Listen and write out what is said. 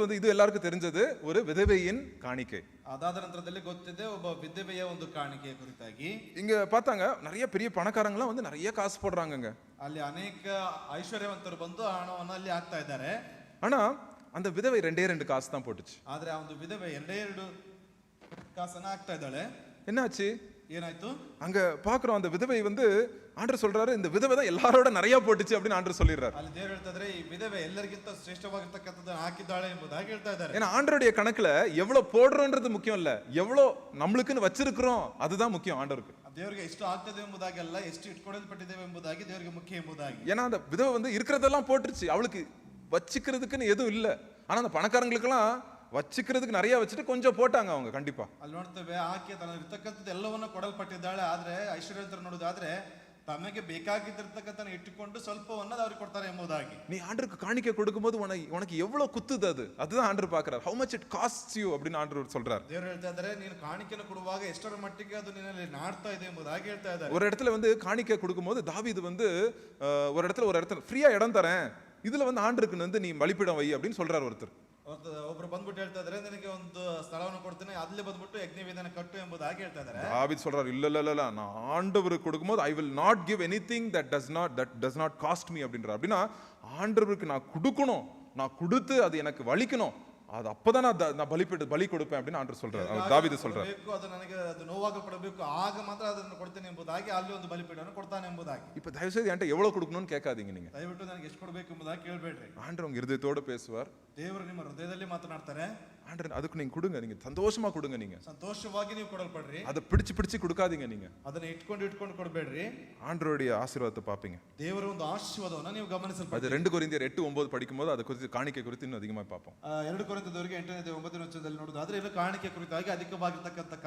வந்து இது எல்லாருக்கும் தெரிஞ்சது ஒரு விதவையின் காணிக்கை. ಅದಾದ ನಂತರದಲ್ಲಿ ಗೊತ್ತಿದೆ ಒಬ್ಬ ವಿಧವೆಯ ಒಂದು ಕಾಣಿಕೆಯ ಕುರಿತಾಗಿ. இங்க பார்த்தாங்க நிறைய பெரிய பணக்காரங்களாம் வந்து நிறைய காசு போடுறாங்கங்க. ಅಲ್ಲಿ ಅನೇಕ ಐಶ್ವರ್ಯವಂತರು ಬಂದು ಹಣವನ್ನು ಅಲ್ಲಿ ಹಾಕ್ತಾ ಇದ್ದಾರೆ. ஆனா அந்த விதவை ரெண்டே ரெண்டு காசு தான் போட்டுச்சு. ಆದ್ರೆ ಆ ಒಂದು ವಿಧವೆ ಎರಡೇ ಎರಡು ಕಾಸನ್ನ ಹಾಕ್ತಾ ಇದ್ದಾಳೆ. என்னாச்சு? ಏನಾಯ್ತು? அங்க பாக்குறோம் அந்த விதவை வந்து ஆண்டவர் சொல்றாரு இந்த விதவை தான் எல்லாரோட நிறைய போட்டுச்சு அப்படின்னு ஆண்டவர் சொல்லிடுறாரு. ಅಲ್ಲಿ ದೇವರು ಹೇಳ್ತಾ ಇದ್ದಾರೆ ಈ ವಿಧವೆ ಎಲ್ಲರಿಗಿಂತ ಶ್ರೇಷ್ಠವಾಗಿರ್ತಕ್ಕಂಥದ್ದನ್ನು ಹಾಕಿದ್ದಾಳೆ ಎಂಬುದಾಗಿ ಹೇಳ್ತಾ ಇದ್ದಾರೆ. ஏன்னா ஆண்டவருடைய கணக்குல எவ்வளவு போடுறோன்றது முக்கியம் இல்ல, எவ்வளவு நம்மளுக்குன்னு வச்சிருக்கிறோம் அதுதான் முக்கியம் ஆண்டவருக்கு. ದೇವರಿಗೆ ಎಷ್ಟು ಆಗ್ತದೆ ಎಂಬುದಾಗಿ ಅಲ್ಲ, ಎಷ್ಟು ಇಟ್ಕೊಡಲ್ಪಟ್ಟಿದ್ದೇವೆ ಎಂಬುದಾಗಿ ದೇವರಿಗೆ ಮುಖ್ಯ ಎಂಬುದಾಗಿ. ஏன்னா அந்த விதவை வந்து இருக்கிறதெல்லாம் போட்டுருச்சு, அவளுக்கு வச்சுக்கிறதுக்குன்னு எதுவும் இல்ல. ஆனா அந்த பணக்காரங்களுக்கெல்லாம் வச்சுக்கிறதுக்கு நிறைய வச்சுட்டு கொஞ்சம் போட்டாங்க அவங்க கண்டிப்பா. ಅಲ್ಲಿ ನೋಡ್ತೇವೆ ಆಕೆ ತನ್ನ ಇರ್ತಕ್ಕಂಥದ್ದು ಎಲ್ಲವನ್ನ ಕೊಡಲ್ಪಟ್ಟಿದ್ದಾಳೆ, ಆದ್ರೆ ಐಶ್ವರ್ಯವಂತರು ನೋಡೋದಾದ್ರೆ ತಮಗೆ ಬೇಕಾಗಿದ್ದಿರ್ತಕ್ಕಂಥ ಇಟ್ಟುಕೊಂಡು ಸ್ವಲ್ಪವನ್ನ ಅವ್ರಿಗೆ ಕೊಡ್ತಾರೆ ಎಂಬುದಾಗಿ. நீ ஆண்டருக்கு காணிக்கை கொடுக்கும்போது உனக்கு எவ்வளவு குத்துது அதுதான் ஆண்டவர் பார்க்கறார். how much it costs you அப்படின்னு ஆண்டவர் சொல்றார். ದೇವರು ಹೇಳ್ತಾ ಇದ್ದಾರೆ ನೀನು ಕಾಣಿಕೆಯನ್ನು ಕೊಡುವಾಗ ಎಷ್ಟರ ಮಟ್ಟಿಗೆ ಅದು ನಿನ್ನಲ್ಲಿ ನಾಡ್ತಾ ಇದೆ ಎಂಬುದಾಗಿ ಹೇಳ್ತಾ ಇದ್ದಾರೆ. ஒரு இடத்துல வந்து காணிக்கை கொடுக்கும்போது தாவீது வந்து ஒரு இடத்துல ஃப்ரீயா இடம் தரேன், இதுல வந்து ஆண்டருக்கு வந்து நீ பலிபீடம் வை அப்படின்னு சொல்றார் ஒருத்தர். ಒಬ್ರು ಬಂದ್ಬಿಟ್ಟು ಹೇಳ್ತಾ ಇದ್ದಾರೆ ನಿನಗೆ ಒಂದು ಸ್ಥಳವನ್ನು ಕೊಡ್ತೇನೆ, ಅಲ್ಲಿ ಬಂದ್ಬಿಟ್ಟು ಯಜ್ಞವೇದಿಯನ್ನು ಕಟ್ಟು ಎಂಬುದಾಗಿ ಹೇಳ್ತಾ ಇದ್ದಾರೆ. தாவீது சொல்றார் இல்ல இல்ல இல்ல நான் ஆண்டவருக்கு கொடுக்கும்போது I will not give anything that does not cost me அப்படின்றார். அப்படின்னா ஆண்டவருக்கு நான் கொடுக்கணும், நான் கொடுத்து அது எனக்கு வலிக்கணும், அது அப்பதான் நான் பலி கொடுப்பேன் அப்படின்னு ஆண்டவர் சொல்றார், தாவீது சொல்றார். ಅದು ನನಗೆ ಅದು ನೋವಾಗಪಡಬೇಕು, ಆಗ ಮಾತ್ರ ಅದನ್ನು ಕೊಡ್ತೇನೆ ಎಂಬುದಾಗಿ ಅಲ್ಲಿ ಒಂದು ಬಲಿಪೀಠವನ್ನು ಕೊಡ್ತಾನೆ ಎಂಬುದಾಗಿ. இப்ப தயவு செய்து என்கிட்ட எவ்வளவு கொடுக்கணும்னு கேட்காதீங்க நீங்க. ದಯವಿಟ್ಟು ನನಗೆ ಎಷ್ಟು ಕೊಡಬೇಕು ಎಂಬುದಾಗಿ ಕೇಳಬೇಡ್ರಿ. ஆண்டவர் உங்க இருதயத்தோட பேசுவார். ದೇವರು ನಿಮ್ಮ ಹೃದಯದಲ್ಲಿ ಮಾತನಾಡ್ತಾರೆ. ஆண்டவர் அதுக்கு நீங்க கொடுங்க, நீங்க சந்தோஷமா கொடுங்க, நீங்க ಸಂತೋಷವಾಗಿ ನೀವು ಕೊಡಲ್ಪಡ್ರಿ. அதை பிடிச்சு கொடுக்காதீங்க, நீங்க ಅದನ್ನ ಇಟ್ಕೊಂಡು ಕೊಡಬೇಡ್ರಿ. ஆண்டவருடைய ஆசீர்வாதத்தை பாப்பீங்க. ದೇವರ ಒಂದು ಆಶೀರ್ವಾದವನ್ನು ನೀವು ಗಮನಿಸಲ್ಪಡ್ರಿ. அது 2 கொரிந்தியர் 8:9 படிக்கும்போது அதை குறித்து காணிக்கை குறித்து இன்னும் அதிகமா பார்ப்போம். 2 ಕೊರಿಂಥದವರಿಗೆ 8ನೇ 9ನೇ ವಚನದಲ್ಲಿ ನೋಡೋದಾದ್ರೆ ಇದು ಕಾಣಿಕೆ ಕುರಿತಾಗಿ ಅಧಿಕವಾಗಿರ್ತಕ್ಕಂಥ